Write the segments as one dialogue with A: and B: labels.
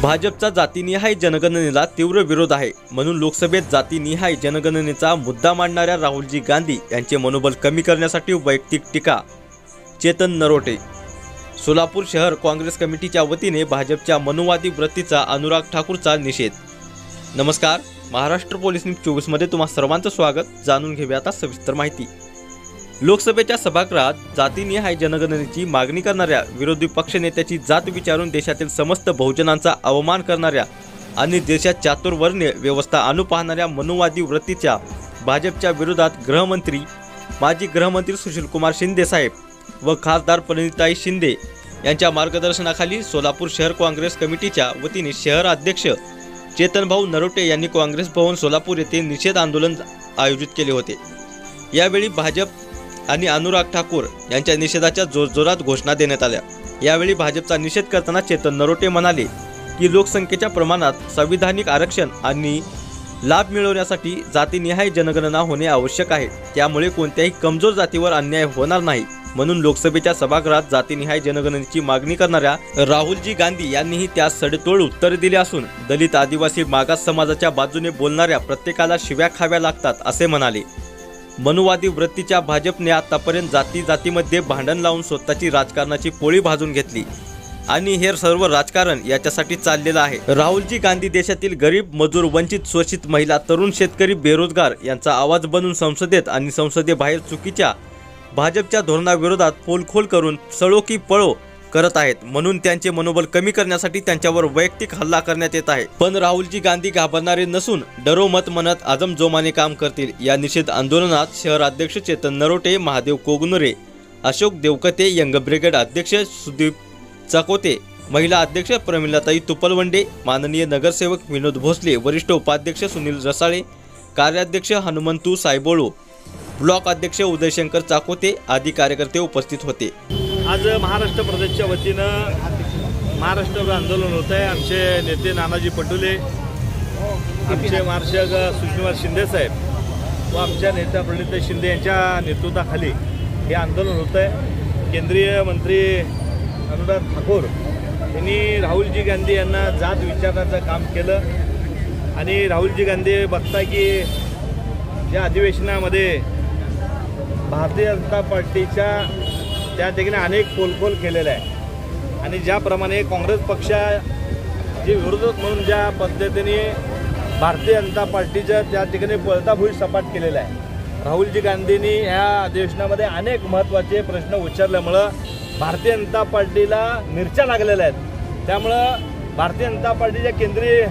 A: भाजपचा जातीनिहाय जनगणनेला तीव्र विरोध आहे, म्हणून लोकसभेत जातीनिहाय जनगणनेचा मुद्दा मांडणाऱ्या राहुलजी गांधी यांचे मनोबल कमी करण्यासाठी वैयक्तिक टीका. चेतन नरोटे. सोलापूर शहर काँग्रेस कमिटीच्या वतीने भाजपच्या मनुवादी वृत्तीचा अनुराग ठाकूरचा निषेध. नमस्कार, महाराष्ट्र पोलीस न्यूज 24 मध्ये तुम्हा सर्वांचं स्वागत. जाणून घेऊया आता सविस्तर माहिती. लोकसभेच्या सभागृहात जातीनिहाय जनगणनेची मागणी करणाऱ्या विरोधी पक्षनेत्याची जात विचारून देशातील समस्त बहुजनांचा अवमान करणाऱ्या आणि देशात चातुर्वर्ण्य व्यवस्था आणू पाहणाऱ्या मनुवादी वृत्तीच्या भाजपच्या विरोधात माजी गृहमंत्री सुशीलकुमार शिंदे साहेब व खासदार प्रणिताई शिंदे यांच्या मार्गदर्शनाखाली सोलापूर शहर काँग्रेस कमिटीच्या वतीने शहर अध्यक्ष चेतनभाऊ नरोटे यांनी काँग्रेस भवन सोलापूर येथे निषेध आंदोलन आयोजित केले होते. यावेळी भाजप आणि अनुराग ठाकूर यांच्या निषेधाच्या जोरजोरात घोषणा देण्यात आल्या. यावेळी भाजपचा निषेध करताना चेतन नरोटे म्हणाले की लोकसंख्येच्या प्रमाणात संविधानिक आरक्षण आणि लाभ मिळवण्यासाठी जातीनिहाय जनगणना होणे आवश्यक आहे. त्यामुळे कोणत्याही कमजोर जातीवर अन्याय होणार नाही, म्हणून लोकसभेच्या सभागृहात जातीनिहाय जनगणनेची मागणी करणाऱ्या राहुलजी गांधी यांनीही त्यास सडेतोड उत्तर दिले असून दलित आदिवासी मागास समाजाच्या बाजूने बोलणाऱ्या प्रत्येकाला शिव्या खाव्या लागतात असे म्हणाले. मनुवादी वृत्तीच्या भाजपने आतापर्यंत जातीमध्ये भांडण लावून स्वतःची राजकारणाची पोळी भाजून घेतली आणि हे सर्व राजकारण याच्यासाठी चाललेलं आहे. राहुलजी गांधी देशातील गरीब, मजूर, वंचित, शोषित महिला, तरुण, शेतकरी, बेरोजगार यांचा आवाज बनून संसदेत आणि संसदेबाहेर चुकीच्या भाजपच्या धोरणाविरोधात पोलखोल करून सळो की पळो करत आहेत. म्हणून त्यांचे मनोबल कमी करण्यासाठी त्यांच्यावर वैयक्तिक हल्ला करण्यात येत आहे. पण राहुलजी गांधी घाबरणारे नसून डरो मत म्हणत आजमजोमाने काम करतील. या निषेध आंदोलनात शहर अध्यक्ष चेतन नरोटे, महादेव कोगनुरे, अशोक देवकते, यंग ब्रिगेड अध्यक्ष सुदीप चकोते, महिला अध्यक्ष प्रमिलाताई तुपलवंडे, माननीय नगरसेवक विनोद भोसले, वरिष्ठ उपाध्यक्ष सुनील रसाळे, कार्याध्यक्ष हनुमंतू सायबोळू, ब्लॉक अध्यक्ष उदयशंकर चाकोते आदी कार्यकर्ते उपस्थित होते.
B: आज महाराष्ट्र प्रदेशच्या वतीनं महाराष्ट्र आंदोलन होत आहे. आमचे नेते नानाजी पटोले, आमचे मार्शल सुशीलकुमार शिंदे साहेब व आमच्या नेत्या प्रणिताई शिंदे यांच्या नेतृत्वाखाली हे आंदोलन होत आहे. केंद्रीय मंत्री अनुराग ठाकूर यांनी राहुलजी गांधी यांना जात विचारण्याचं काम केलं आणि राहुलजी गांधी बघताय की या अधिवेशनामध्ये भारतीय जनता पार्टीच्या त्या ठिकाणी अनेक पोलखोल केलेला आहे आणि ज्याप्रमाणे काँग्रेस पक्षाचे विरोधक म्हणून ज्या पद्धतीने भारतीय जनता पार्टीच्या त्या ठिकाणी पळताभुई सपाट केलेला आहे. राहुलजी गांधींनी ह्या अधिवेशनामध्ये अनेक महत्त्वाचे प्रश्न उच्चारल्यामुळं भारतीय जनता पार्टीला मिरच्या लागलेल्या आहेत. त्यामुळं भारतीय जनता पार्टीच्या केंद्रीय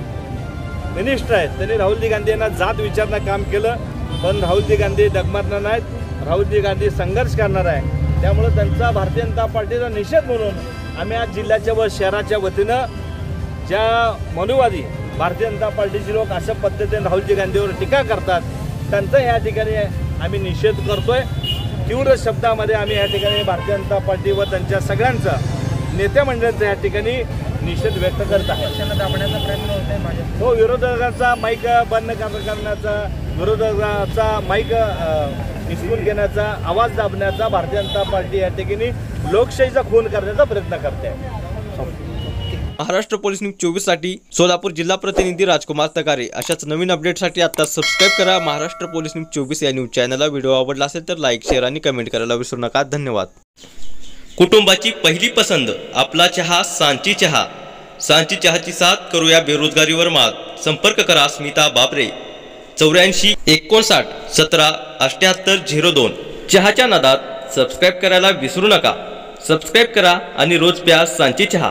B: मिनिस्टर आहेत त्यांनी राहुलजी गांधी यांना जात विचारणं काम केलं. पण राहुलजी गांधी डगमगणार नाहीत. राहुलजी गांधी संघर्ष करणार आहे. त्यामुळे त्यांचा भारतीय जनता पार्टीचा निषेध म्हणून आम्ही आज जिल्ह्याच्या व शहराच्या वतीनं ज्या मनुवादी भारतीय जनता पार्टीचे लोक अशा पद्धतीने राहुलजी गांधीवर टीका करतात त्यांचा या ठिकाणी आम्ही निषेध करतोय. तीव्र शब्दामध्ये आम्ही या ठिकाणी भारतीय जनता पार्टी व त्यांच्या सगळ्यांचा नेत्या मंडळांचा या ठिकाणी निषेध व्यक्त करत आहे. दाबण्याचा प्रयत्न होत आहे. तो विरोधकांचा माईक बंद करण्याचा, विरोधकांचा माईक हिसकून घेण्याचा, आवाज दाबण्याचा भारतीय जनता पार्टी या ठिकाणी लोकशाहीचा खून करण्याचा प्रयत्न करते आहे.
A: महाराष्ट्र पोलीस न्यूज 24 साठी सोलापूर जिल्हा प्रतिनिधी राजकुमार तगारे. अशाच नवीन अपडेटसाठी आता सबस्क्राईब करा महाराष्ट्र पोलीस न्यूज 24 या न्यूज चॅनलला. व्हिडिओ आवडला असेल तर लाईक, शेअर आणि कमेंट करायला विसरू नका. धन्यवाद. कुटुंबाची पहिली पसंत आपला चहा सांची चहा. सांची चहाची साथ करूया बेरोजगारीवर मात. संपर्क करा स्मिता बाबरे 84 59 17 78 02. चहाच्या नादात सबस्क्राईब करायला विसरू नका. सबस्क्राईब करा आणि रोज प्या सांची चहा.